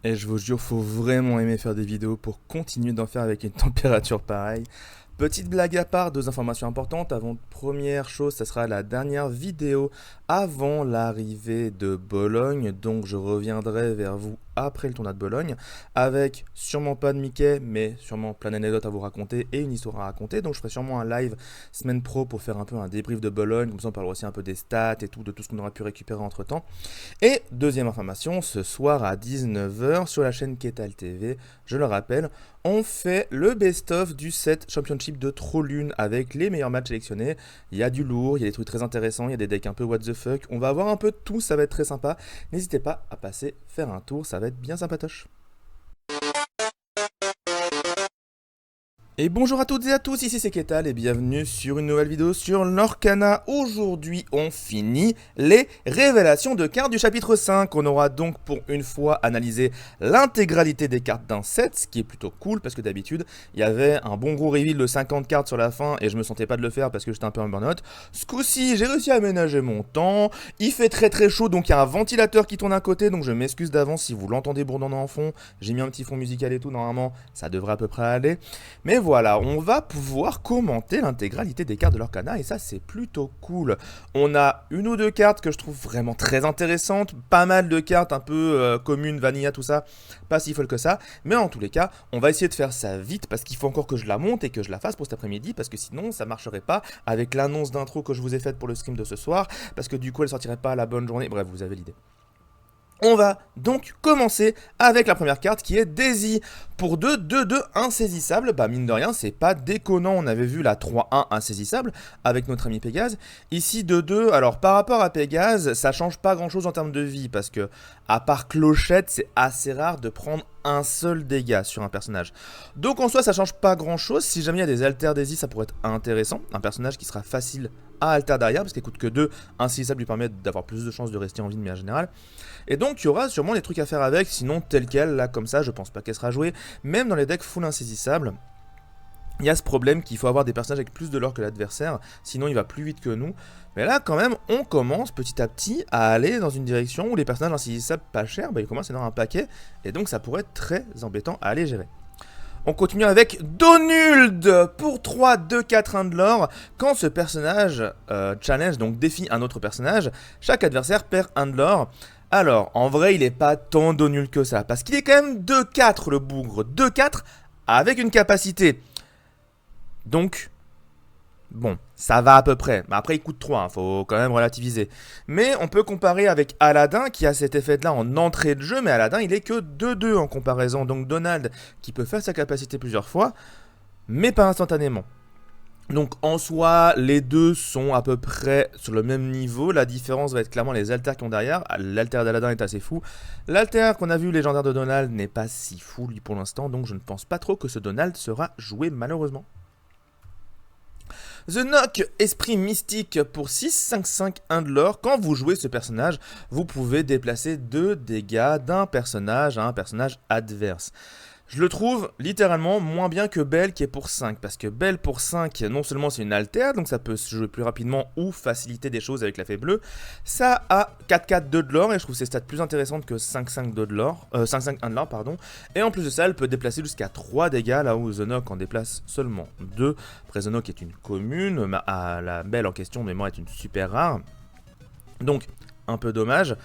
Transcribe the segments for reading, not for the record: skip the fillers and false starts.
Et je vous jure, faut vraiment aimer faire des vidéos pour continuer d'en faire avec une température pareille. Petite blague à part, deux informations importantes. Avant première chose, ça sera la dernière vidéo avant l'arrivée de Bologne. Donc je reviendrai vers vous après le tournoi de Bologne, avec sûrement pas de Mickey, mais sûrement plein d'anecdotes à vous raconter et une histoire à raconter. Donc je ferai sûrement un live semaine pro pour faire un peu un débrief de Bologne. Comme ça on parlera aussi un peu des stats et tout, de tout ce qu'on aura pu récupérer entre temps. Et deuxième information, ce soir à 19 h sur la chaîne Ketal TV, je le rappelle, on fait le best-of du set Championship de Trollune avec les meilleurs matchs sélectionnés. Il y a du lourd, il y a des trucs très intéressants, il y a des decks un peu what the fuck. On va avoir un peu de tout, ça va être très sympa. N'hésitez pas à passer faire un tour, ça va être bien sympatoche. Et bonjour à toutes et à tous, ici c'est Ketal et bienvenue sur une nouvelle vidéo sur Lorcana. Aujourd'hui on finit les révélations de cartes du chapitre 5. On aura donc pour une fois analysé l'intégralité des cartes d'un set, ce qui est plutôt cool parce que d'habitude il y avait un bon gros reveal de 50 cartes sur la fin et je me sentais pas de le faire parce que j'étais un peu en burn-out. Ce coup-ci j'ai réussi à aménager mon temps, il fait très très chaud donc il y a un ventilateur qui tourne à côté donc je m'excuse d'avance si vous l'entendez bourdonnant en fond. J'ai mis un petit fond musical et tout, normalement ça devrait à peu près aller. Mais voilà, on va pouvoir commenter l'intégralité des cartes de l'Orcana et ça c'est plutôt cool. On a une ou deux cartes que je trouve vraiment très intéressantes, pas mal de cartes un peu communes, vanilla, tout ça, pas si folle que ça, mais en tous les cas, on va essayer de faire ça vite parce qu'il faut encore que je la monte et que je la fasse pour cet après-midi parce que sinon ça marcherait pas avec l'annonce d'intro que je vous ai faite pour le stream de ce soir parce que du coup elle sortirait pas à la bonne journée, bref vous avez l'idée. On va donc commencer avec la première carte qui est Daisy. Pour 2-2-2 insaisissable, bah mine de rien, c'est pas déconnant. On avait vu la 3-1 insaisissable avec notre ami Pégase. Ici 2-2, alors par rapport à Pégase, ça change pas grand chose en termes de vie parce que, à part Clochette, c'est assez rare de prendre un seul dégât sur un personnage. Donc en soi, ça change pas grand chose. Si jamais il y a des alters Daisy, ça pourrait être intéressant. Un personnage qui sera facile à alter derrière parce qu'il coûte que 2. Insaisissable lui permet d'avoir plus de chances de rester en vie de manière générale. Et donc il y aura sûrement des trucs à faire avec, sinon tel quel, là comme ça, je pense pas qu'elle sera jouée. Même dans les decks full insaisissables, il y a ce problème qu'il faut avoir des personnages avec plus de lore que l'adversaire, sinon il va plus vite que nous. Mais là quand même, on commence petit à petit à aller dans une direction où les personnages insaisissables pas chers, bah, ils commencent à avoir un paquet, et donc ça pourrait être très embêtant à aller gérer. On continue avec Donuld pour 3, 2, 4, 1 de l'or. Quand ce personnage challenge, donc défie un autre personnage, chaque adversaire perd 1 de l'or. Alors, en vrai, il est pas tant Donuld que ça, parce qu'il est quand même 2-4 le bougre, 2-4 avec une capacité. Donc, bon, ça va à peu près. Mais après, il coûte 3, hein, faut quand même relativiser. Mais on peut comparer avec Aladdin, qui a cet effet-là en entrée de jeu, mais Aladdin, il est que 2-2 en comparaison. Donc Donald, qui peut faire sa capacité plusieurs fois, mais pas instantanément. Donc en soi, les deux sont à peu près sur le même niveau. La différence va être clairement les alters qui ont derrière. L'alter d'Aladin est assez fou. L'alter qu'on a vu légendaire de Donald n'est pas si fou lui pour l'instant. Donc je ne pense pas trop que ce Donald sera joué malheureusement. The Knock, esprit mystique pour 6, 5, 5, 1 de l'or. Quand vous jouez ce personnage, vous pouvez déplacer 2 dégâts d'un personnage à un personnage adverse. Je le trouve littéralement moins bien que Belle qui est pour 5, parce que Belle pour 5, non seulement c'est une alter, donc ça peut se jouer plus rapidement ou faciliter des choses avec la fée bleue, ça a 4-4 2 de l'or, et je trouve ces stats plus intéressantes que 5-5 2 de l'or, 5-5 1 de l'or, pardon, et en plus de ça, elle peut déplacer jusqu'à 3 dégâts, là où The Knock en déplace seulement 2, après The Knock est une commune, la Belle en question, de mémoire, est une super rare, donc un peu dommage,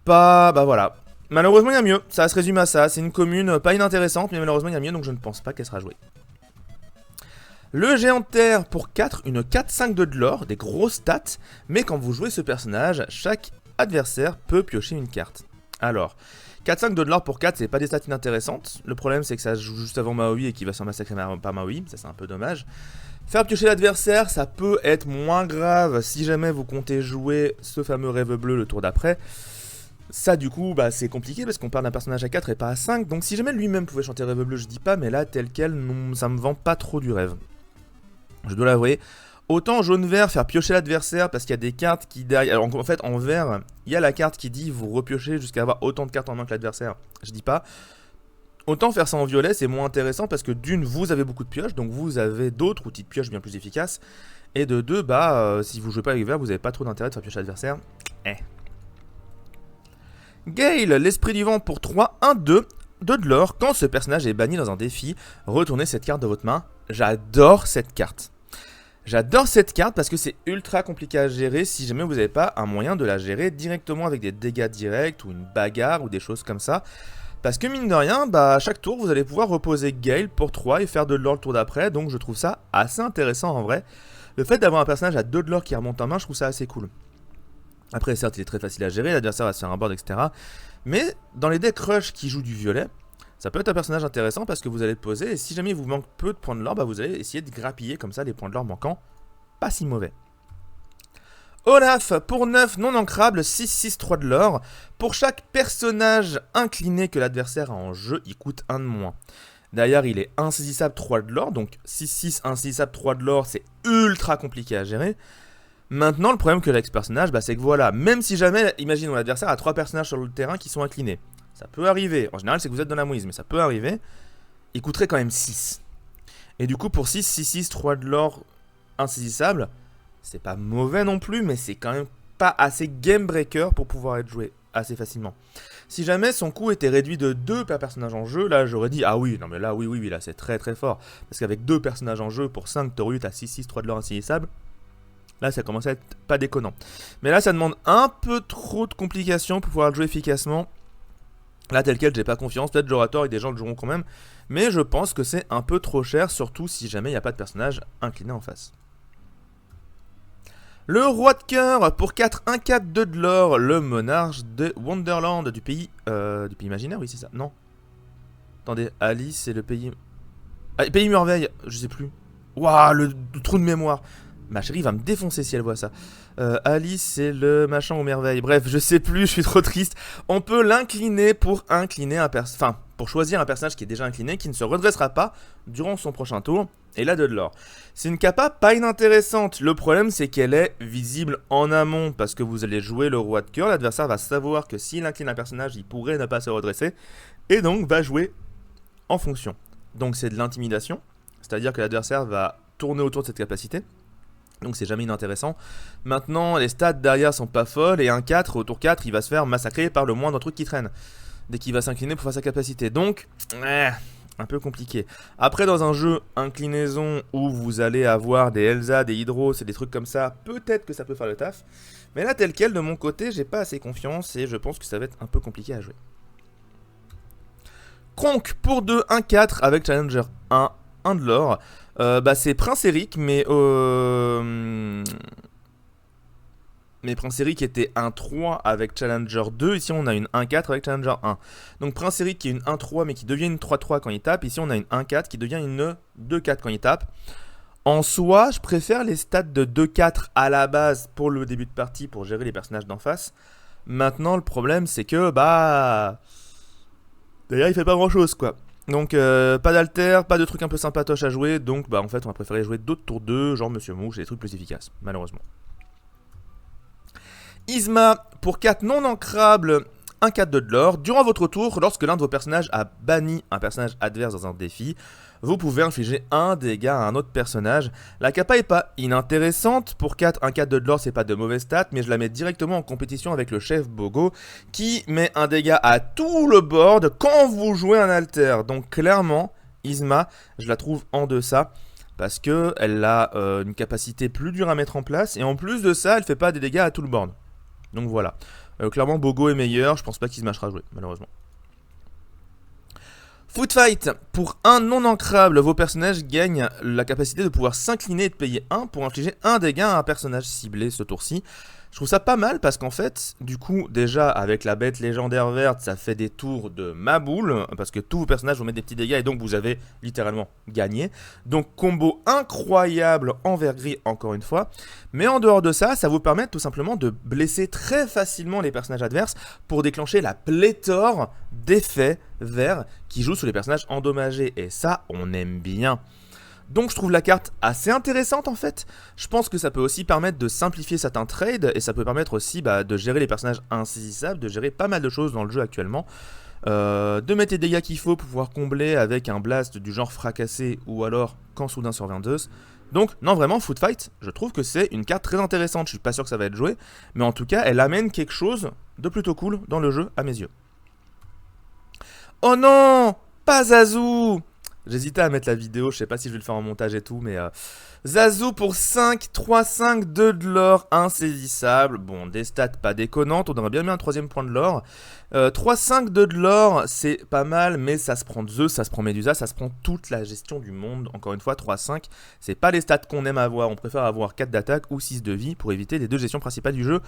bah voilà. Malheureusement, il y a mieux. Ça se résume à ça. C'est une commune pas inintéressante, mais malheureusement, il y a mieux, donc je ne pense pas qu'elle sera jouée. Le géant de terre pour 4, une 4-5 de l'or, des grosses stats, mais quand vous jouez ce personnage, chaque adversaire peut piocher une carte. Alors, 4-5 de l'or pour 4, c'est pas des stats inintéressantes. Le problème, c'est que ça se joue juste avant Maui et qu'il va s'en massacrer par Maui, ça c'est un peu dommage. Faire piocher l'adversaire, ça peut être moins grave si jamais vous comptez jouer ce fameux rêve bleu le tour d'après. Ça du coup bah, c'est compliqué parce qu'on parle d'un personnage à 4 et pas à 5. Donc si jamais lui-même pouvait chanter Rêve Bleu, je dis pas, mais là tel quel, non, ça me vend pas trop du rêve. Je dois l'avouer. Autant jaune-vert faire piocher l'adversaire parce qu'il y a des cartes qui derrière... Alors, en fait en vert, il y a la carte qui dit vous repiochez jusqu'à avoir autant de cartes en main que l'adversaire. Je dis pas. Autant faire ça en violet c'est moins intéressant parce que d'une vous avez beaucoup de pioches, donc vous avez d'autres outils de pioche bien plus efficaces. Et de deux, bah si vous jouez pas avec vert, vous avez pas trop d'intérêt de faire piocher l'adversaire. Gale, l'esprit du vent pour 3, 1, 2. 2 de l'or, quand ce personnage est banni dans un défi, retournez cette carte de votre main. J'adore cette carte. J'adore cette carte parce que c'est ultra compliqué à gérer si jamais vous n'avez pas un moyen de la gérer directement avec des dégâts directs ou une bagarre ou des choses comme ça. Parce que mine de rien, à chaque tour vous allez pouvoir reposer Gale pour 3 et faire 2 de l'or le tour d'après, donc je trouve ça assez intéressant en vrai. Le fait d'avoir un personnage à 2 de l'or qui remonte en main, je trouve ça assez cool. Après certes il est très facile à gérer, l'adversaire va se faire un board etc. Mais dans les decks rush qui jouent du violet, ça peut être un personnage intéressant parce que vous allez le poser et si jamais il vous manque peu de points de l'or, vous allez essayer de grappiller comme ça les points de l'or manquants. Pas si mauvais. Olaf, pour 9 non ancrable, 6-6, 3 de l'or. Pour chaque personnage incliné que l'adversaire a en jeu, il coûte 1 de moins. D'ailleurs, il est insaisissable 3 de l'or, donc 6-6, insaisissable 3 de l'or, c'est ultra compliqué à gérer. Maintenant, le problème que avec ce personnage, c'est que voilà, même si jamais, imaginons l'adversaire a 3 personnages sur le terrain qui sont inclinés. Ça peut arriver, en général c'est que vous êtes dans la mouise, mais ça peut arriver. Il coûterait quand même 6. Et du coup, pour 6, 6-6, 3 de l'or, insaisissable, c'est pas mauvais non plus, mais c'est quand même pas assez game breaker pour pouvoir être joué assez facilement. Si jamais son coût était réduit de 2 per personnage en jeu, là j'aurais dit ah oui, non mais là oui, là c'est très très fort. Parce qu'avec 2 personnages en jeu pour 5 Torut à 6-6, 3 de l'or insaisissable, là ça commence à être pas déconnant. Mais là ça demande un peu trop de complications pour pouvoir le jouer efficacement. Là tel quel j'ai pas confiance, peut-être j'aurai tort et des gens le joueront quand même. Mais je pense que c'est un peu trop cher, surtout si jamais il n'y a pas de personnage incliné en face. Le roi de cœur pour 4, 1, 4, 2 de l'or, le monarque de Wonderland du pays imaginaire, oui c'est ça, non. Attendez, Alice c'est le pays... Ah, pays merveille, je sais plus. Waouh, le trou de mémoire. Ma chérie va me défoncer si elle voit ça. Alice c'est le machin aux merveilles, bref, je sais plus, je suis trop triste. On peut l'incliner pour incliner un personnage, enfin, pour choisir un personnage qui est déjà incliné, qui ne se redressera pas durant son prochain tour. Et là, 2 de l'or. C'est une capa pas inintéressante. Le problème, c'est qu'elle est visible en amont. Parce que vous allez jouer le roi de cœur. L'adversaire va savoir que s'il incline un personnage, il pourrait ne pas se redresser. Et donc, va jouer en fonction. Donc, c'est de l'intimidation. C'est-à-dire que l'adversaire va tourner autour de cette capacité. Donc, c'est jamais inintéressant. Maintenant, les stats derrière sont pas folles. Et un 4, au tour 4, il va se faire massacrer par le moindre truc qui traîne. Dès qu'il va s'incliner pour faire sa capacité. Donc, un peu compliqué. Après, dans un jeu inclinaison où vous allez avoir des Elsa, des Hydros et des trucs comme ça, peut-être que ça peut faire le taf. Mais là, tel quel, de mon côté, j'ai pas assez confiance et je pense que ça va être un peu compliqué à jouer. Kronk pour 2, 1, 4 avec Challenger 1, 1 de l'or. C'est Prince Eric, mais Prince Eric était 1-3 avec Challenger 2, ici on a une 1-4 avec Challenger 1. Donc Prince Eric qui est une 1-3 mais qui devient une 3-3 quand il tape, ici on a une 1-4 qui devient une 2-4 quand il tape. En soi, je préfère les stats de 2-4 à la base pour le début de partie pour gérer les personnages d'en face. Maintenant le problème c'est que d'ailleurs il fait pas grand chose quoi. Donc pas d'alter, pas de trucs un peu sympatoches à jouer, donc en fait on va préférer jouer d'autres tours 2, genre Monsieur Mouche et des trucs plus efficaces, malheureusement. Isma, pour 4 non ancrables, 1 4 de l'or. Durant votre tour, lorsque l'un de vos personnages a banni un personnage adverse dans un défi, vous pouvez infliger un dégât à un autre personnage. La capa est pas inintéressante. Pour 4, 1 4 de l'or, c'est pas de mauvais stats, mais je la mets directement en compétition avec le chef Bogo, qui met un dégât à tout le board quand vous jouez un alter. Donc clairement, Isma, je la trouve en deçà. Parce qu'elle a une capacité plus dure à mettre en place. Et en plus de ça, elle fait pas des dégâts à tout le board. Donc voilà. Clairement, Bogo est meilleur. Je pense pas qu'il se matchera à jouer, malheureusement. Foot Fight. Pour un non ancrable, vos personnages gagnent la capacité de pouvoir s'incliner et de payer 1 pour infliger un dégât à un personnage ciblé ce tour-ci. Je trouve ça pas mal parce qu'en fait, du coup, déjà avec la bête légendaire verte, ça fait des tours de ma boule. Parce que tous vos personnages vont mettre des petits dégâts et donc vous avez littéralement gagné. Donc combo incroyable en vert gris encore une fois. Mais en dehors de ça, ça vous permet tout simplement de blesser très facilement les personnages adverses pour déclencher la pléthore d'effets verts qui jouent sur les personnages endommagés. Et ça, on aime bien. Donc je trouve la carte assez intéressante en fait. Je pense que ça peut aussi permettre de simplifier certains trades et ça peut permettre aussi de gérer les personnages insaisissables, de gérer pas mal de choses dans le jeu actuellement. De mettre les dégâts qu'il faut pour pouvoir combler avec un blast du genre fracassé ou alors quand soudain sur vendeuse. Donc non vraiment Foot Fight, je trouve que c'est une carte très intéressante, je suis pas sûr que ça va être joué, mais en tout cas elle amène quelque chose de plutôt cool dans le jeu à mes yeux. Oh non, pas Zazu. J'hésitais à mettre la vidéo, je sais pas si je vais le faire en montage et tout, mais Zazu pour 5, 3, 5, 2 de l'or, insaisissable. Bon, des stats pas déconnantes, on aurait bien mis un troisième point de l'or. 3, 5, 2 de l'or, c'est pas mal, mais ça se prend Zeus, ça se prend Medusa, ça se prend toute la gestion du monde. Encore une fois, 3, 5, c'est pas les stats qu'on aime avoir, on préfère avoir 4 d'attaque ou 6 de vie pour éviter les deux gestions principales du jeu.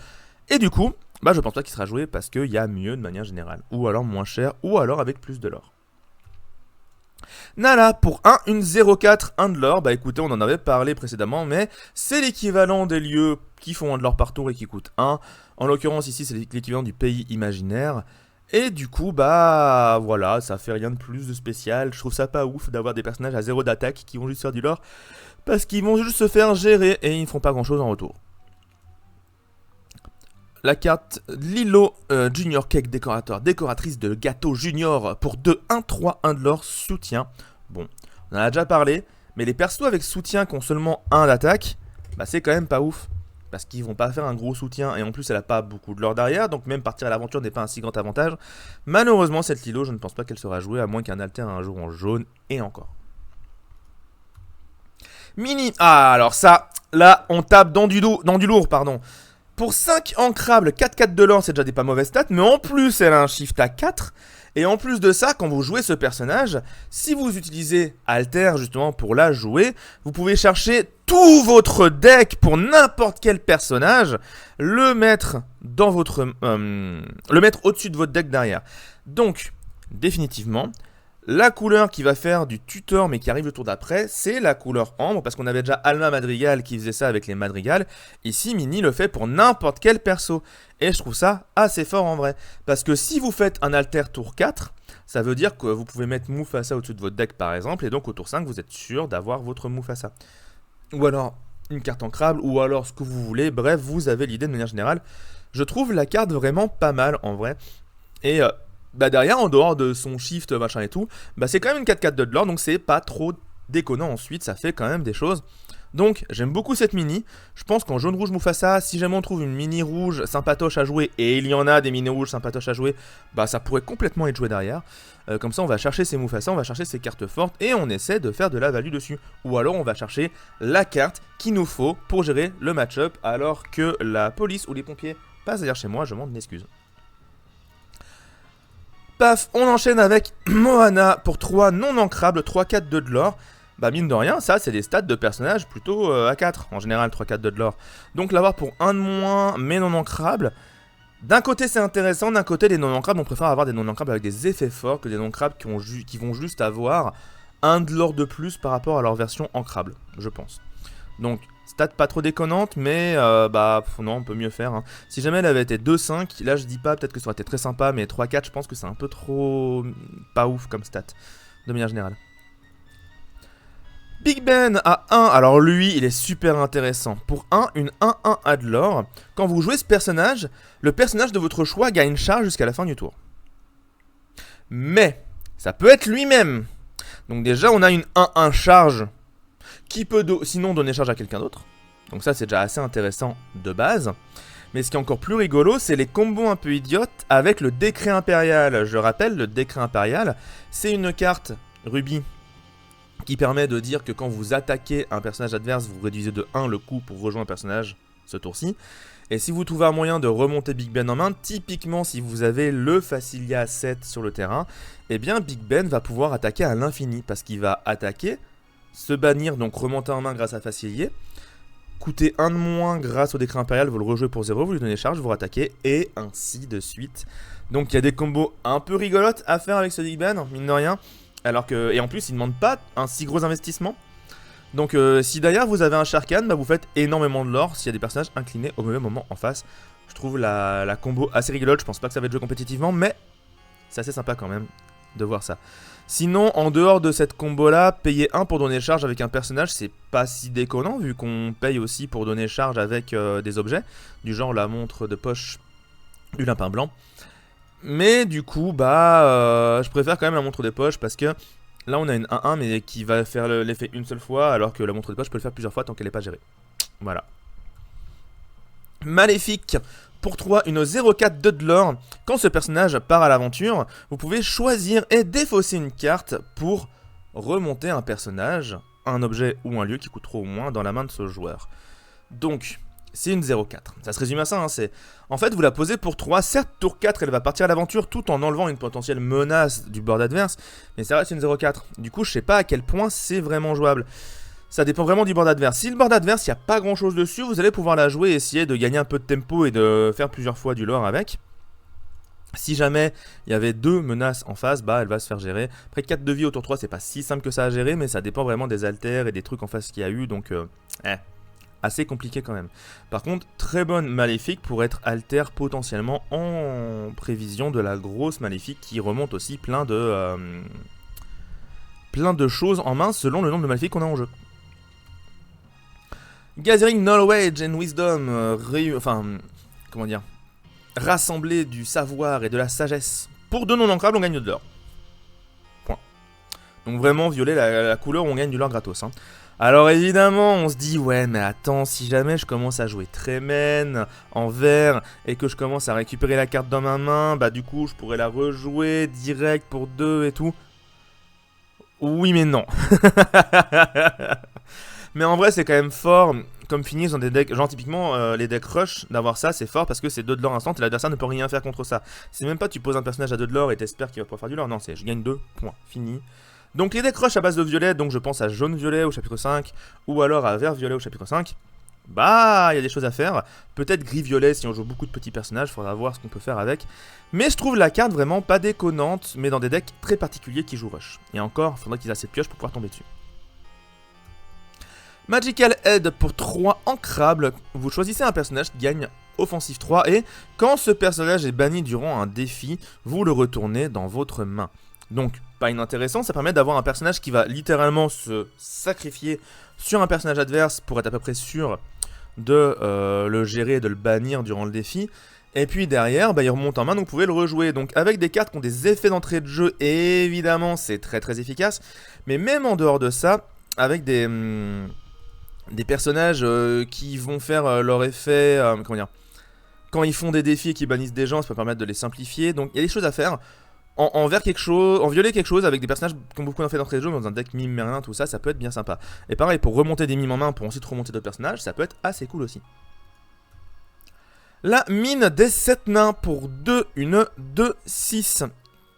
Et du coup, bah je pense pas qu'il sera joué parce qu'il y a mieux de manière générale. Ou alors moins cher, ou alors avec plus de l'or. Nala, pour 1, une 0,4, 1 de l'or, bah écoutez, on en avait parlé précédemment, mais c'est l'équivalent des lieux qui font 1 de l'or par tour et qui coûtent 1. En l'occurrence ici, c'est l'équivalent du pays imaginaire. Et du coup, bah voilà, ça fait rien de plus de spécial. Je trouve ça pas ouf d'avoir des personnages à 0 d'attaque qui vont juste faire du lore, parce qu'ils vont juste se faire gérer et ils ne font pas grand chose en retour. La carte Lilo Junior Cake Décorateur, décoratrice de gâteau junior pour 2, 1, 3, 1 de l'or, soutien. Bon, on en a déjà parlé, mais les persos avec soutien qui ont seulement 1 d'attaque, bah c'est quand même pas ouf. Parce qu'ils vont pas faire un gros soutien, et en plus elle a pas beaucoup de l'or derrière, donc même partir à l'aventure n'est pas un si grand avantage. Malheureusement cette Lilo, je ne pense pas qu'elle sera jouée, à moins qu'un alter un jour en jaune, et encore. Mini, ah alors ça, là on tape dans du lourd, pardon. Pour 5 ancrables, 4-4 de l'or, c'est déjà des pas mauvaises stats, mais en plus, elle a un shift à 4. Et en plus de ça, quand vous jouez ce personnage, si vous utilisez Alter justement pour la jouer, vous pouvez chercher tout votre deck pour n'importe quel personnage, le mettre dans votre, le mettre au-dessus de votre deck derrière. Donc, définitivement, la couleur qui va faire du tutor mais qui arrive le tour d'après, c'est la couleur ambre, parce qu'on avait déjà Alma Madrigal qui faisait ça avec les Madrigal. Ici, Mini le fait pour n'importe quel perso. Et je trouve ça assez fort en vrai. Parce que si vous faites un alter tour 4, ça veut dire que vous pouvez mettre Mufasa au-dessus de votre deck par exemple, et donc au tour 5, vous êtes sûr d'avoir votre Mufasa. Ou alors une carte ancrable, ou alors ce que vous voulez, bref, vous avez l'idée de manière générale. Je trouve la carte vraiment pas mal en vrai. Et bah derrière, en dehors de son shift, machin et tout, bah c'est quand même une 4-4 de l'or, donc c'est pas trop déconnant ensuite, ça fait quand même des choses. Donc j'aime beaucoup cette mini, je pense qu'en jaune-rouge Mufasa, si jamais on trouve une mini rouge sympatoche à jouer, et il y en a des mini rouges sympatoches à jouer, bah ça pourrait complètement être joué derrière. Comme ça on va chercher ses Mufasa, on va chercher ses cartes fortes, et on essaie de faire de la value dessus. Ou alors on va chercher la carte qu'il nous faut pour gérer le match-up, alors que la police ou les pompiers passent derrière chez moi, je m'en excuse. Paf, on enchaîne avec Moana pour 3 non ancrables, 3-4 de l'or. Bah mine de rien, ça c'est des stats de personnages plutôt à 4, en général 3-4 de l'or. Donc l'avoir pour 1 de moins mais non ancrables, d'un côté c'est intéressant, d'un côté les non ancrables, on préfère avoir des non ancrables avec des effets forts que des non ancrables qui vont juste avoir 1 de l'or de plus par rapport à leur version ancrable, je pense. Donc stats pas trop déconnantes, mais bah non, on peut mieux faire. Hein. Si jamais elle avait été 2-5, là je dis pas, peut-être que ça aurait été très sympa, mais 3-4, je pense que c'est un peu trop pas ouf comme stat, de manière générale. Big Ben à 1, alors lui, il est super intéressant. Pour 1, une 1-1 ad l'or. Quand vous jouez ce personnage, le personnage de votre choix gagne charge jusqu'à la fin du tour. Mais, ça peut être lui-même. Donc déjà, on a une 1-1 charge qui peut sinon donner charge à quelqu'un d'autre. Donc ça, c'est déjà assez intéressant de base. Mais ce qui est encore plus rigolo, c'est les combos un peu idiotes avec le décret impérial. Je rappelle, le décret impérial, c'est une carte rubis qui permet de dire que quand vous attaquez un personnage adverse, vous réduisez de 1 le coût pour rejoindre un personnage ce tour-ci. Et si vous trouvez un moyen de remonter Big Ben en main, typiquement si vous avez le Facilia 7 sur le terrain, eh bien Big Ben va pouvoir attaquer à l'infini, parce qu'il va attaquer, se bannir, donc remonter en main grâce à Facilier, coûter 1 de moins grâce au décret impérial, vous le rejouez pour 0, vous lui donnez charge, vous rattaquez, et ainsi de suite. Donc il y a des combos un peu rigolotes à faire avec ce Big Ben, mine de rien. Alors que, et en plus, il ne demande pas un si gros investissement. Donc si derrière vous avez un Sharkan, bah, vous faites énormément de l'or s'il y a des personnages inclinés au mauvais moment en face. Je trouve la combo assez rigolote, je pense pas que ça va être joué compétitivement, mais c'est assez sympa quand même de voir ça. Sinon, en dehors de cette combo là, payer 1 pour donner charge avec un personnage, c'est pas si déconnant, vu qu'on paye aussi pour donner charge avec des objets, du genre la montre de poche du lapin blanc. Mais du coup, bah, je préfère quand même la montre des poches parce que Là on a une 1-1 mais qui va faire l'effet une seule fois, alors que la montre de poche peut le faire plusieurs fois tant qu'elle n'est pas gérée. Voilà. Maléfique. Pour 3, une 0-4 de l'or. Quand ce personnage part à l'aventure, vous pouvez choisir et défausser une carte pour remonter un personnage, un objet ou un lieu qui coûte trop ou moins dans la main de ce joueur. Donc, c'est une 0-4. Ça se résume à ça, hein, c'est... En fait, vous la posez pour 3, certes, tour 4, elle va partir à l'aventure tout en enlevant une potentielle menace du board adverse, mais ça reste une 0-4. Du coup, je sais pas à quel point c'est vraiment jouable. Ça dépend vraiment du board adverse. Si le board adverse, il n'y a pas grand chose dessus, vous allez pouvoir la jouer et essayer de gagner un peu de tempo et de faire plusieurs fois du lore avec. Si jamais il y avait 2 menaces en face, bah elle va se faire gérer. Après 4 de vie au tour 3, c'est pas si simple que ça à gérer, mais ça dépend vraiment des alters et des trucs en face qu'il y a eu, donc assez compliqué quand même. Par contre, très bonne maléfique pour être alter potentiellement en prévision de la grosse maléfique qui remonte aussi plein de choses en main selon le nombre de maléfiques qu'on a en jeu. Gathering Knowledge and Wisdom, comment dire, rassembler du savoir et de la sagesse. Pour 2 non ancrables, on gagne de l'or. Point. Donc vraiment, violet, la couleur, on gagne du lore gratos. Hein. Alors évidemment, on se dit, ouais, mais attends, si jamais je commence à jouer Tremen en vert et que je commence à récupérer la carte dans ma main, bah du coup, je pourrais la rejouer direct pour 2 et tout. Oui, mais non. Mais en vrai, c'est quand même fort, comme finish dans des decks, genre typiquement les decks rush, d'avoir ça, c'est fort parce que c'est 2 de l'or instant et l'adversaire ne peut rien faire contre ça. C'est même pas tu poses un personnage à 2 de l'or et t'espères qu'il va pouvoir faire du lore, non, c'est je gagne 2, point, fini. Donc les decks rush à base de violet, donc je pense à jaune-violet au chapitre 5, ou alors à vert-violet au chapitre 5, bah, il y a des choses à faire. Peut-être gris-violet si on joue beaucoup de petits personnages, faudra voir ce qu'on peut faire avec. Mais je trouve la carte vraiment pas déconnante, mais dans des decks très particuliers qui jouent rush. Et encore, faudrait qu'ils aient assez de pioches pour pouvoir tomber dessus. Magical Head pour 3 ancrables, vous choisissez un personnage qui gagne offensif 3 et quand ce personnage est banni durant un défi, vous le retournez dans votre main. Donc, pas inintéressant, ça permet d'avoir un personnage qui va littéralement se sacrifier sur un personnage adverse pour être à peu près sûr de le gérer et de le bannir durant le défi. Et puis derrière, bah, il remonte en main, donc vous pouvez le rejouer. Donc avec des cartes qui ont des effets d'entrée de jeu, évidemment, c'est très très efficace. Mais même en dehors de ça, avec des personnages qui vont faire leur effet, comment dire, quand ils font des défis et qu'ils bannissent des gens, ça peut permettre de les simplifier. Donc il y a des choses à faire. En violer quelque chose avec des personnages qui ont beaucoup d'effets d'entrée de jeu, dans un deck mime, rien, tout ça, ça peut être bien sympa. Et pareil, pour remonter des mimes en main, pour ensuite remonter d'autres personnages, ça peut être assez cool aussi. La mine des 7 nains pour 2, une 2-6.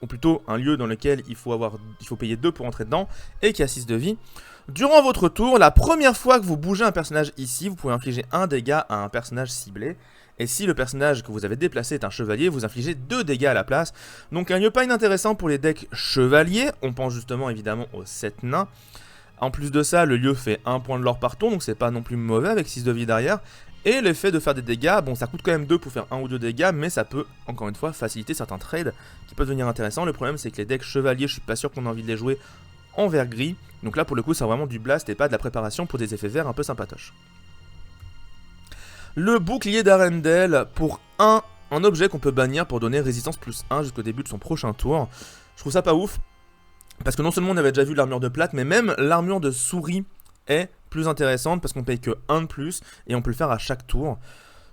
Ou plutôt un lieu dans lequel il faut payer 2 pour entrer dedans et qui a 6 de vie. Durant votre tour, la première fois que vous bougez un personnage ici, vous pouvez infliger 1 dégât à un personnage ciblé. Et si le personnage que vous avez déplacé est un chevalier, vous infligez 2 dégâts à la place. Donc un lieu pas inintéressant pour les decks chevaliers. On pense justement évidemment aux 7 nains. En plus de ça, le lieu fait 1 point de l'or par tour, donc c'est pas non plus mauvais avec 6 de vie derrière. Et l'effet de faire des dégâts, bon ça coûte quand même 2 pour faire 1 ou 2 dégâts, mais ça peut, encore une fois, faciliter certains trades qui peuvent devenir intéressants. Le problème c'est que les decks chevaliers, je suis pas sûr qu'on a envie de les jouer en vert gris. Donc là pour le coup c'est vraiment du blast et pas de la préparation pour des effets verts un peu sympatoches. Le bouclier d'Arendelle pour 1, un objet qu'on peut bannir pour donner résistance plus 1 jusqu'au début de son prochain tour. Je trouve ça pas ouf, parce que non seulement on avait déjà vu l'armure de plate, mais même l'armure de souris est plus intéressante parce qu'on paye que 1 de plus et on peut le faire à chaque tour.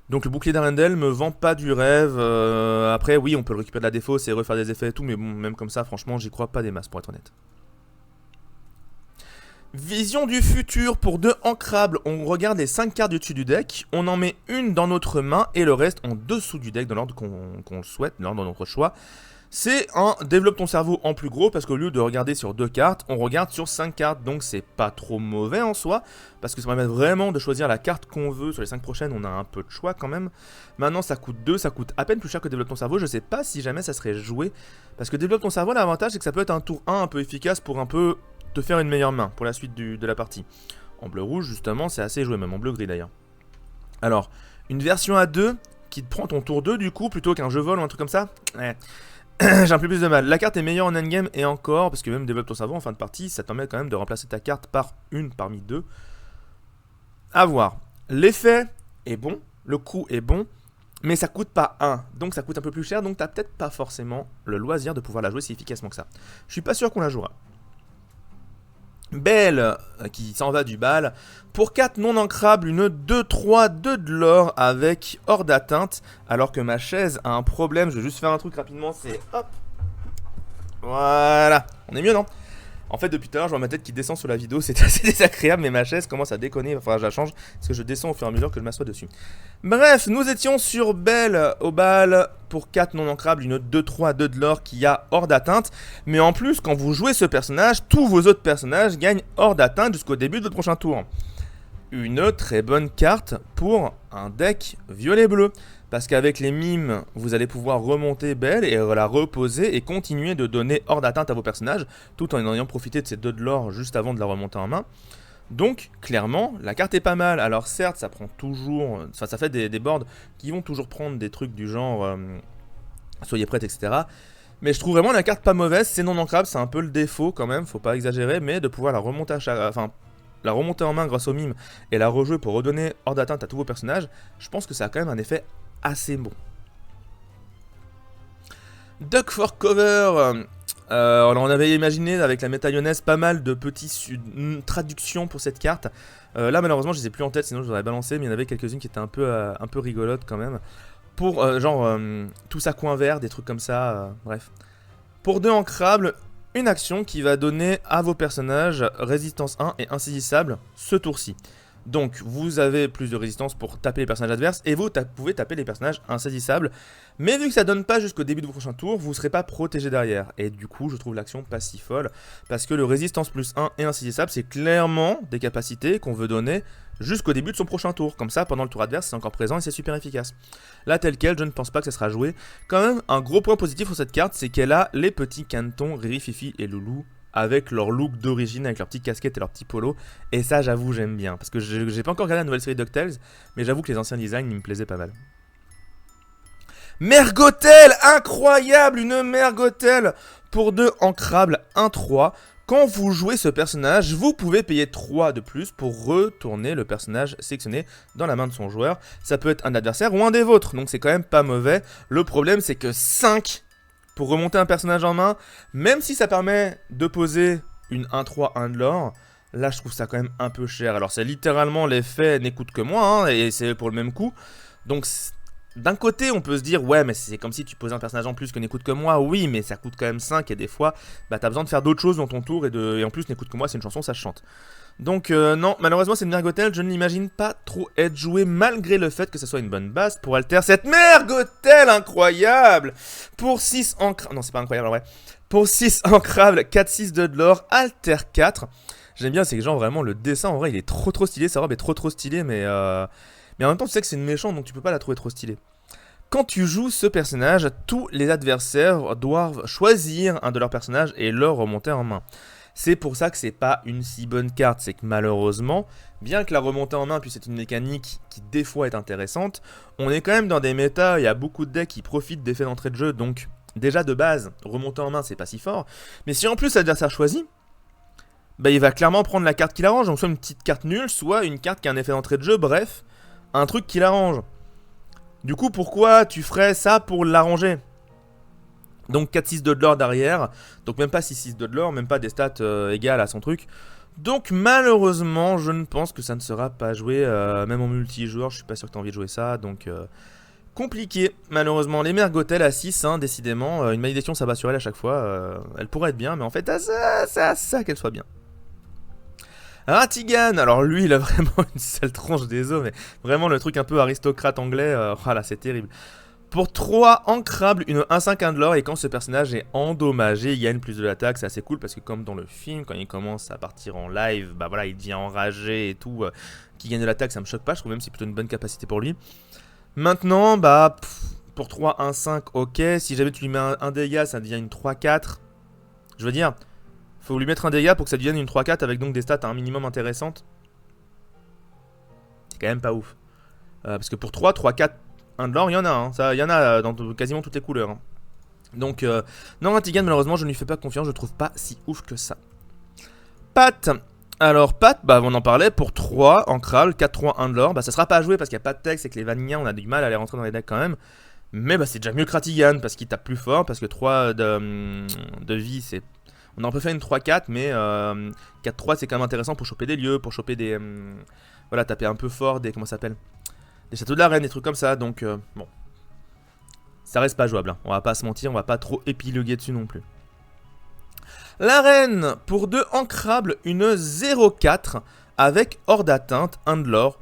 Donc le bouclier d'Arendelle me vend pas du rêve. Après oui on peut le récupérer de la défausse et refaire des effets et tout, mais bon même comme ça franchement j'y crois pas des masses pour être honnête. Vision du futur pour 2 ancrables, on regarde les 5 cartes du dessus du deck, on en met une dans notre main et le reste en dessous du deck dans l'ordre qu'on le souhaite, dans notre choix. C'est un développe ton cerveau en plus gros parce qu'au lieu de regarder sur 2 cartes, on regarde sur 5 cartes, donc c'est pas trop mauvais en soi, parce que ça permet vraiment de choisir la carte qu'on veut. Sur les 5 prochaines, on a un peu de choix quand même. Maintenant ça coûte 2, ça coûte à peine plus cher que développe ton cerveau, je sais pas si jamais ça serait joué, parce que développe ton cerveau, l'avantage c'est que ça peut être un tour 1 un peu efficace pour un peu te faire une meilleure main pour la suite de la partie. En bleu-rouge justement c'est assez joué, même en bleu-gris d'ailleurs. Alors, une version à 2 qui te prend ton tour 2 du coup, plutôt qu'un jeu vol ou un truc comme ça, ouais. J'ai un peu plus de mal. La carte est meilleure en endgame et encore, parce que même développe ton cerveau en fin de partie, ça te permet quand même de remplacer ta carte par une parmi 2. À voir. L'effet est bon, le coût est bon, mais ça coûte pas 1, donc ça coûte un peu plus cher, donc t'as peut-être pas forcément le loisir de pouvoir la jouer si efficacement que ça. Je suis pas sûr qu'on la jouera. Belle qui s'en va du bal. Pour 4 non ancrables, une 2-3, 2 de l'or avec hors d'atteinte. Alors que ma chaise a un problème, je vais juste faire un truc rapidement, c'est hop. Voilà, on est mieux non? En fait depuis tout à l'heure je vois ma tête qui descend sur la vidéo, c'est assez désagréable mais ma chaise commence à déconner, il va falloir que je la change parce que je descends au fur et à mesure que je m'assois dessus. Bref, nous étions sur Belle au bal pour 4 non ancrables, une 2-3, 2 de l'or qui a hors d'atteinte. Mais en plus quand vous jouez ce personnage, tous vos autres personnages gagnent hors d'atteinte jusqu'au début de votre prochain tour. Une très bonne carte pour un deck violet-bleu. Parce qu'avec les mimes, vous allez pouvoir remonter Belle et la reposer et continuer de donner hors d'atteinte à vos personnages, tout en ayant profité de ces 2 de l'or juste avant de la remonter en main. Donc, clairement, la carte est pas mal. Alors certes, ça prend toujours... Enfin, ça fait des boards qui vont toujours prendre des trucs du genre... soyez prêts, etc. Mais je trouve vraiment la carte pas mauvaise, c'est non ancrable, c'est un peu le défaut quand même, faut pas exagérer, mais de pouvoir la remonter à chaque... Enfin, la remonter en main grâce au mime et la rejouer pour redonner hors d'atteinte à tous vos personnages, je pense que ça a quand même un effet assez bon. Duck for Cover. On avait imaginé avec la métaillonnaise pas mal de petites traductions pour cette carte. Là malheureusement je les ai plus en tête, sinon je les aurais balancé, mais il y en avait quelques-unes qui étaient un peu rigolotes quand même. Pour genre tous à coin vert, des trucs comme ça, bref. Pour 2 ancrables, une action qui va donner à vos personnages résistance 1 et insaisissable ce tour-ci. Donc vous avez plus de résistance pour taper les personnages adverses et vous pouvez taper les personnages insaisissables. Mais vu que ça donne pas jusqu'au début du prochain tour, vous ne serez pas protégé derrière. Et du coup je trouve l'action pas si folle. Parce que le résistance plus 1 et insaisissable c'est clairement des capacités qu'on veut donner jusqu'au début de son prochain tour. Comme ça pendant le tour adverse c'est encore présent et c'est super efficace. Là tel quel je ne pense pas que ça sera joué. Quand même un gros point positif sur cette carte c'est qu'elle a les petits canetons Riri, Fifi et Loulou avec leur look d'origine, avec leur petite casquette et leur petit polo. Et ça, j'avoue, j'aime bien. Parce que j'ai pas encore regardé la nouvelle série DuckTales, mais j'avoue que les anciens designs, ils me plaisaient pas mal. Mergotel, incroyable, une Mergotel pour 2 ancrables, 1-3. Quand vous jouez ce personnage, vous pouvez payer 3 de plus pour retourner le personnage sélectionné dans la main de son joueur. Ça peut être un adversaire ou un des vôtres, donc c'est quand même pas mauvais. Le problème, c'est que 5... pour remonter un personnage en main, même si ça permet de poser une 1-3, 1 de l'or, là je trouve ça quand même un peu cher. Alors c'est littéralement l'effet n'écoute que moi, hein, et c'est pour le même coup. Donc d'un côté on peut se dire, ouais mais c'est comme si tu posais un personnage en plus que n'écoute que moi, oui mais ça coûte quand même 5 et des fois, bah t'as besoin de faire d'autres choses dans ton tour et en plus n'écoute que moi c'est une chanson, ça se chante. Donc non, malheureusement cette Mergotel, je ne l'imagine pas trop être jouée malgré le fait que ce soit une bonne base pour alter cette Mergotel incroyable. Pour 6 ancrables, non c'est pas incroyable en vrai, pour 6 ancrables, 4-6 de l'or, alter 4. J'aime bien, c'est que genre vraiment le dessin en vrai il est trop stylé, sa robe est trop stylée mais en même temps tu sais que c'est une méchante donc tu peux pas la trouver trop stylée. Quand tu joues ce personnage, tous les adversaires doivent choisir un de leurs personnages et le remonter en main. C'est pour ça que c'est pas une si bonne carte, c'est que malheureusement, bien que la remontée en main puisse être une mécanique qui des fois est intéressante, on est quand même dans des méta, il y a beaucoup de decks qui profitent d'effets d'entrée de jeu, donc déjà de base, remonter en main c'est pas si fort, mais si en plus l'adversaire choisit, bah il va clairement prendre la carte qui l'arrange, donc soit une petite carte nulle, soit une carte qui a un effet d'entrée de jeu, bref, un truc qui l'arrange. Du coup pourquoi tu ferais ça pour l'arranger ? Donc 4-6 de l'or derrière, donc même pas 6-6 de l'or, même pas des stats égales à son truc. Donc malheureusement, je ne pense que ça ne sera pas joué, même en multijoueur, je suis pas sûr que tu as envie de jouer ça, donc compliqué. Malheureusement, les Mergotel à 6, hein, décidément, une malédiction ça va sur elle à chaque fois, elle pourrait être bien, mais en fait, c'est à ça qu'elle soit bien. Ratigan, alors lui il a vraiment une sale tronche des os, mais vraiment le truc un peu aristocrate anglais, voilà c'est terrible. Pour 3 ancrables, une 1-5-1 de l'or, et quand ce personnage est endommagé, il gagne plus de l'attaque, c'est assez cool parce que comme dans le film, quand il commence à partir en live, bah voilà, il devient enragé et tout, qui gagne de l'attaque, ça me choque pas, je trouve même que c'est plutôt une bonne capacité pour lui. Maintenant, bah, pour 3, 1-5, ok, si jamais tu lui mets un dégât, ça devient une 3-4, je veux dire, faut lui mettre un dégât pour que ça devienne une 3-4 avec donc des stats à un minimum intéressantes. C'est quand même pas ouf. Parce que pour 3, 3-4, 1 de l'or, il y en a, hein. Il y en a dans quasiment toutes les couleurs. Hein. Donc, non, Ratigan, malheureusement, je ne lui fais pas confiance, je trouve pas si ouf que ça. Pat. Alors, Pat, bah, on en parlait, pour 3 ancrales, 4-3, 1 de l'or, bah, ça sera pas à jouer parce qu'il n'y a pas de texte et que les vanillas, on a du mal à les rentrer dans les decks quand même. Mais bah, c'est déjà mieux que Ratigan parce qu'il tape plus fort, parce que 3 de vie, c'est. On aurait préféré une 3-4, mais 4-3 c'est quand même intéressant pour choper des lieux, pour choper des... voilà, taper un peu fort, des... comment ça s'appelle, des châteaux de la reine, des trucs comme ça, donc bon. Ça reste pas jouable, hein. On va pas se mentir, on va pas trop épiloguer dessus non plus. La reine, pour 2 ancrables, une 0-4, avec hors d'atteinte, 1 de l'or.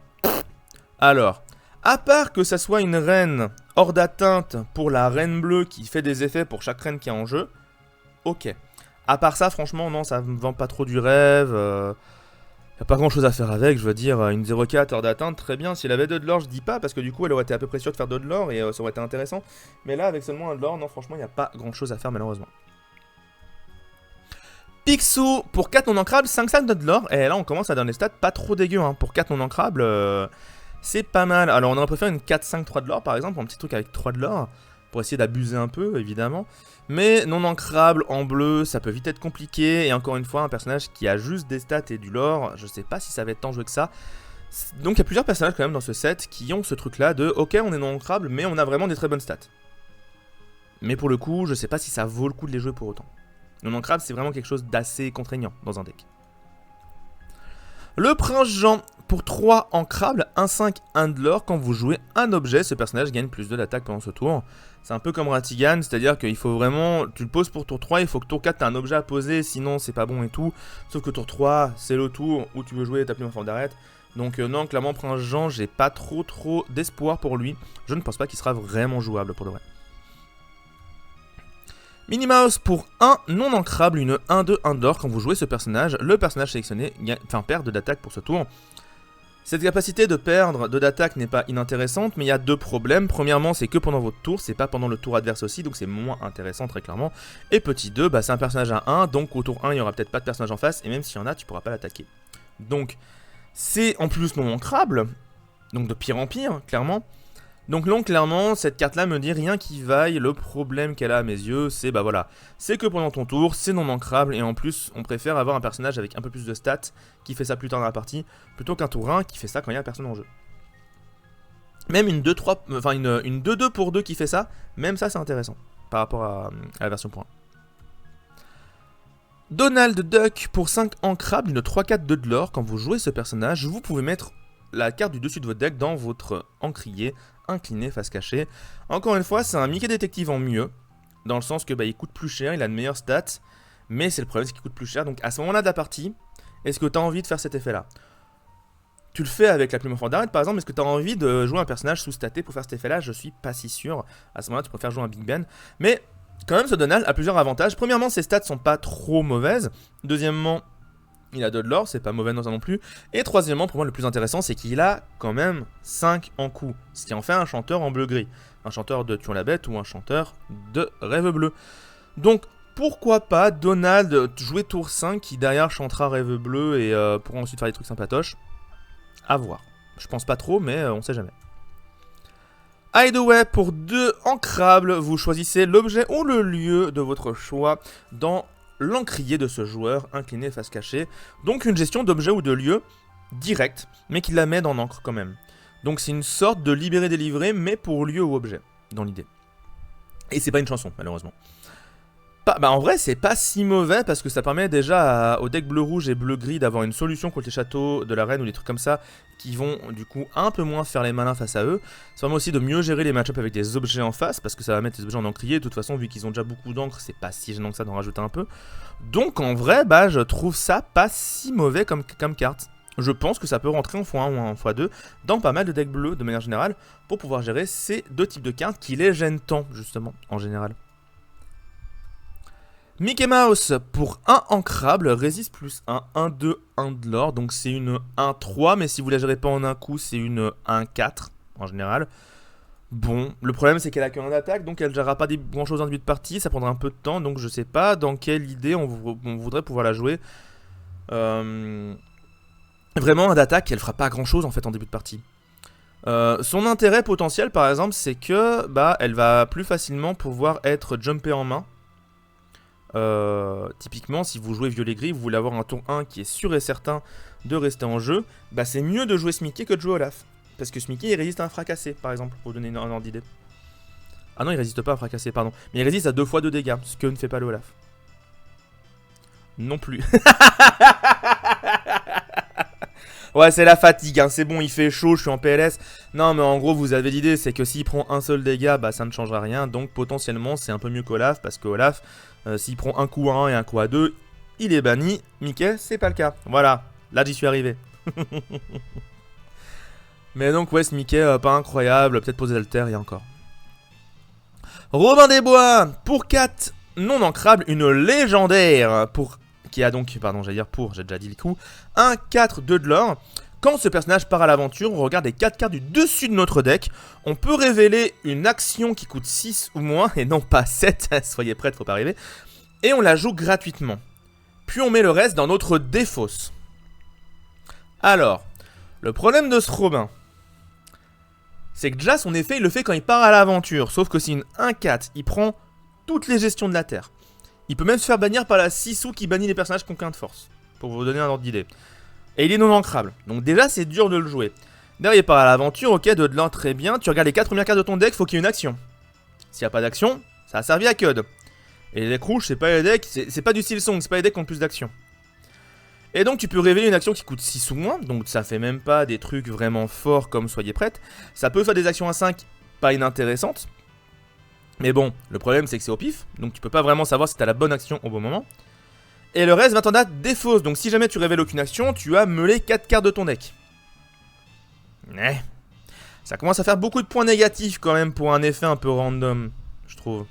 Alors, à part que ça soit une reine hors d'atteinte pour la reine bleue qui fait des effets pour chaque reine qui est en jeu, ok. À part ça, franchement, non, ça me vend pas trop du rêve. Y a pas grand chose à faire avec, je veux dire, une 0-4 hors d'atteinte, très bien. Si elle avait 2 de l'or, je dis pas, parce que du coup, elle aurait été à peu près sûre de faire 2 de l'or et ça aurait été intéressant. Mais là, avec seulement 1 de l'or, non, franchement, y a pas grand chose à faire, malheureusement. Picsou, pour 4 non ancrables, 5-5 de l'or. Et là, on commence à donner des stats pas trop dégueu, hein. Pour 4 non ancrables, c'est pas mal. Alors, on aurait préféré une 4-5-3 de l'or, par exemple, un petit truc avec 3 de l'or, pour essayer d'abuser un peu, évidemment. Mais non ancrable en bleu, ça peut vite être compliqué. Et encore une fois, un personnage qui a juste des stats et du lore, je sais pas si ça va être tant joué que ça. Donc il y a plusieurs personnages quand même dans ce set qui ont ce truc là de ok, on est non ancrable, mais on a vraiment des très bonnes stats. Mais pour le coup, je sais pas si ça vaut le coup de les jouer pour autant. Non ancrable, c'est vraiment quelque chose d'assez contraignant dans un deck. Le prince Jean, pour 3 ancrables, 1-5, 1 de l'or, quand vous jouez un objet, ce personnage gagne plus 2 d'attaque pendant ce tour. C'est un peu comme Ratigan, c'est-à-dire qu'il faut vraiment, tu le poses pour tour 3, il faut que tour 4 t'as un objet à poser, sinon c'est pas bon et tout. Sauf que tour 3, c'est le tour où tu veux jouer ta plume en forme d'arrête. Donc non, clairement, prince Jean, j'ai pas trop d'espoir pour lui. Je ne pense pas qu'il sera vraiment jouable pour de vrai. Minnie Mouse pour 1 non ancrable, une 1-2, 1 d'or. Quand vous jouez ce personnage, le personnage sélectionné perd 2 d'attaque pour ce tour. Cette capacité de perdre 2 d'attaque n'est pas inintéressante, mais il y a 2 problèmes. Premièrement, c'est que pendant votre tour, c'est pas pendant le tour adverse aussi, donc c'est moins intéressant très clairement. Et petit 2, bah, c'est un personnage à 1, donc au tour 1, il n'y aura peut-être pas de personnage en face, et même s'il y en a, tu pourras pas l'attaquer. Donc, c'est en plus non ancrable, donc de pire en pire, clairement. Donc non, clairement, cette carte-là me dit rien qui vaille. Le problème qu'elle a à mes yeux, c'est bah voilà, c'est que pendant ton tour, c'est non ancrable et en plus, on préfère avoir un personnage avec un peu plus de stats qui fait ça plus tard dans la partie, plutôt qu'un tour 1 qui fait ça quand il y a personne en jeu. Même une 2-3, enfin une 2-2 pour 2 qui fait ça, même ça c'est intéressant par rapport à la version .1. Donald Duck pour 5 ancrables, une 3-4 de l'or. Quand vous jouez ce personnage, vous pouvez mettre la carte du dessus de votre deck dans votre encrier incliné face cachée. Encore une fois, c'est un Mickey détective en mieux, dans le sens que bah, il coûte plus cher, il a de meilleures stats, mais c'est le problème, c'est qu'il coûte plus cher. Donc à ce moment-là de la partie, est-ce que tu as envie de faire cet effet-là? Tu le fais avec la plume en forme d'arrête par exemple, est-ce que tu as envie de jouer un personnage sous-staté pour faire cet effet-là? Je suis pas si sûr. À ce moment-là, tu préfères jouer un Big Ben. Mais quand même, ce Donald a plusieurs avantages. Premièrement, ses stats sont pas trop mauvaises. Deuxièmement, il a 2 de l'or, c'est pas mauvais dans ça non plus. Et troisièmement, pour moi le plus intéressant, c'est qu'il a quand même 5 en coup. Ce qui en fait un chanteur en bleu-gris. Un chanteur de Tuons la Bête ou un chanteur de Rêve Bleu. Donc pourquoi pas Donald jouer tour 5 qui derrière chantera Rêve Bleu et pourra ensuite faire des trucs sympatoches. À voir. Je pense pas trop, mais on sait jamais. Hideaway pour 2 ancrables, vous choisissez l'objet ou le lieu de votre choix dans l'encrier de ce joueur incliné face cachée. Donc une gestion d'objet ou de lieu direct, mais qui la met dans l'encre quand même. Donc c'est une sorte de libérer-délivrer, mais pour lieu ou objet, dans l'idée. Et c'est pas une chanson, malheureusement. Bah en vrai, c'est pas si mauvais, parce que ça permet déjà au deck bleu-rouge et bleu-gris d'avoir une solution contre les châteaux de la reine ou des trucs comme ça, qui vont du coup un peu moins faire les malins face à eux. Ça permet aussi de mieux gérer les match-ups avec des objets en face, parce que ça va mettre les objets en encrier. De toute façon, vu qu'ils ont déjà beaucoup d'encre, c'est pas si gênant que ça d'en rajouter un peu. Donc en vrai, bah je trouve ça pas si mauvais comme carte. Je pense que ça peut rentrer en x1 ou en x2 dans pas mal de decks bleus de manière générale, pour pouvoir gérer ces 2 types de cartes qui les gênent tant, justement, en général. Mickey Mouse pour 1 ancrable, résiste plus 1, 1-2, 1 de l'or, donc c'est une 1-3, mais si vous la gérez pas en un coup, c'est une 1-4 en général. Bon, le problème c'est qu'elle a qu'un attaque, donc elle ne gérera pas grand chose en début de partie, ça prendra un peu de temps, donc je sais pas dans quelle idée on voudrait pouvoir la jouer. Vraiment, un d'attaque, elle fera pas grand chose en fait en début de partie. Son intérêt potentiel par exemple, c'est que bah, elle va plus facilement pouvoir être jumpée en main. Typiquement, si vous jouez violet-gris, vous voulez avoir un tour 1 qui est sûr et certain de rester en jeu, bah c'est mieux de jouer ce Mickey que de jouer Olaf. Parce que ce Mickey il résiste à un fracassé, par exemple, pour vous donner un ordre d'idée. Ah non, il résiste pas à un fracassé, pardon. Mais il résiste à 2 fois 2 dégâts, ce que ne fait pas le Olaf. Non plus. Ouais, c'est la fatigue, hein. C'est bon, il fait chaud, je suis en PLS. Non, mais en gros, vous avez l'idée, c'est que s'il prend un seul dégât, bah ça ne changera rien. Donc potentiellement, c'est un peu mieux qu'Olaf, parce qu'Olaf, s'il prend un coup à 1 et un coup à 2, il est banni. Mickey, c'est pas le cas. Voilà, là j'y suis arrivé. Mais donc, ouais, ce Mickey, pas incroyable, peut-être poser l'alter et encore. Robin des Bois, pour 4 non ancrables, une légendaire, pour qui a donc, pardon, j'allais dire pour, j'ai déjà dit le coup, un 4 2 de l'or. Quand ce personnage part à l'aventure, on regarde les 4 cartes du dessus de notre deck. On peut révéler une action qui coûte 6 ou moins, et non pas 7, soyez prêts, faut pas rêver. Et on la joue gratuitement. Puis on met le reste dans notre défausse. Alors, le problème de ce Robin, c'est que déjà son effet il le fait quand il part à l'aventure. Sauf que si une 1-4, il prend toutes les gestions de la terre. Il peut même se faire bannir par la 6 qui bannit les personnages qui ont qu'un de force. Pour vous donner un ordre d'idée. Et il est non ancrable. Donc déjà c'est dur de le jouer. Derrière il part à l'aventure, ok, de l'an très bien. Tu regardes les 4 premières cartes de ton deck, faut qu'il y ait une action. S'il n'y a pas d'action, ça a servi à Cud. Et les decks rouges, c'est pas les decks, c'est pas du Silsong, c'est pas les decks qui ont plus d'action. Et donc tu peux révéler une action qui coûte 6 ou moins, donc ça fait même pas des trucs vraiment forts comme soyez prêtes. Ça peut faire des actions à 5 pas inintéressantes. Mais bon, le problème c'est que c'est au pif, donc tu peux pas vraiment savoir si t'as la bonne action au bon moment. Et le reste va t'en défausse, donc si jamais tu révèles aucune action, tu as meulé 4 cartes de ton deck. Ça commence à faire beaucoup de points négatifs quand même pour un effet un peu random, je trouve.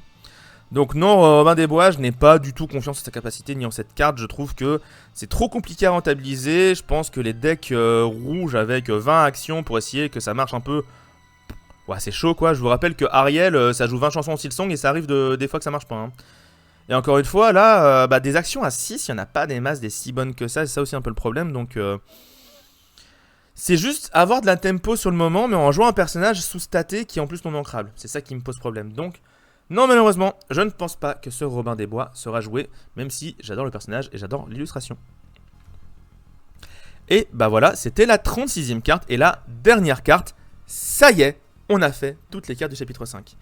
Donc non, Robin des Bois, je n'ai pas du tout confiance en sa capacité ni en cette carte. Je trouve que c'est trop compliqué à rentabiliser. Je pense que les decks rouges avec 20 actions pour essayer que ça marche un peu... Ouais, c'est chaud quoi. Je vous rappelle que Ariel, ça joue 20 chansons en Silsong et ça arrive des fois que ça marche pas. Hein. Et encore une fois, là, des actions à 6, il n'y en a pas des masses des si bonnes que ça. C'est ça aussi un peu le problème. Donc c'est juste avoir de la tempo sur le moment, mais en jouant un personnage sous-staté qui est en plus non ancrable. C'est ça qui me pose problème. Donc... non, malheureusement, je ne pense pas que ce Robin des Bois sera joué, même si j'adore le personnage et j'adore l'illustration. Et bah voilà, c'était la 36e carte et la dernière carte. Ça y est, on a fait toutes les cartes du chapitre 5.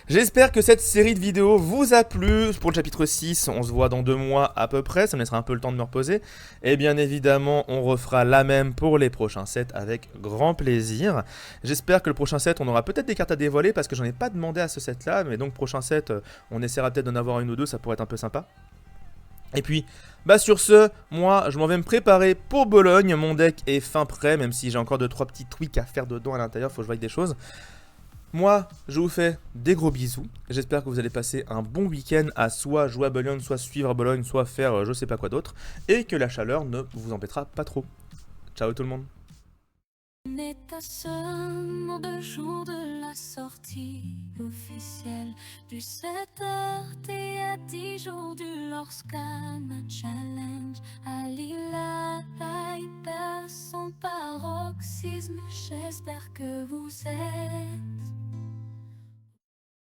J'espère que cette série de vidéos vous a plu. Pour le chapitre 6, on se voit dans 2 mois à peu près, ça me laissera un peu le temps de me reposer. Et bien évidemment, on refera la même pour les prochains sets avec grand plaisir. J'espère que le prochain set, on aura peut-être des cartes à dévoiler parce que j'en ai pas demandé à ce set là. Mais donc prochain set, on essaiera peut-être d'en avoir une ou deux, ça pourrait être un peu sympa. Et puis, bah sur ce, moi je m'en vais me préparer pour Bologne. Mon deck est fin prêt, même si j'ai encore 2-3 petits tweaks à faire dedans à l'intérieur, faut que je voie des choses. Moi, je vous fais des gros bisous. J'espère que vous allez passer un bon week-end à soit jouer à Bologne, soit suivre à Bologne, soit faire je sais pas quoi d'autre. Et que la chaleur ne vous embêtera pas trop. Ciao tout le monde. On est à seulement 2 jours de la sortie officielle du 7RT à 10 jours du Lordscana Challenge. Ali la taille perd son paroxysme, j'espère que vous êtes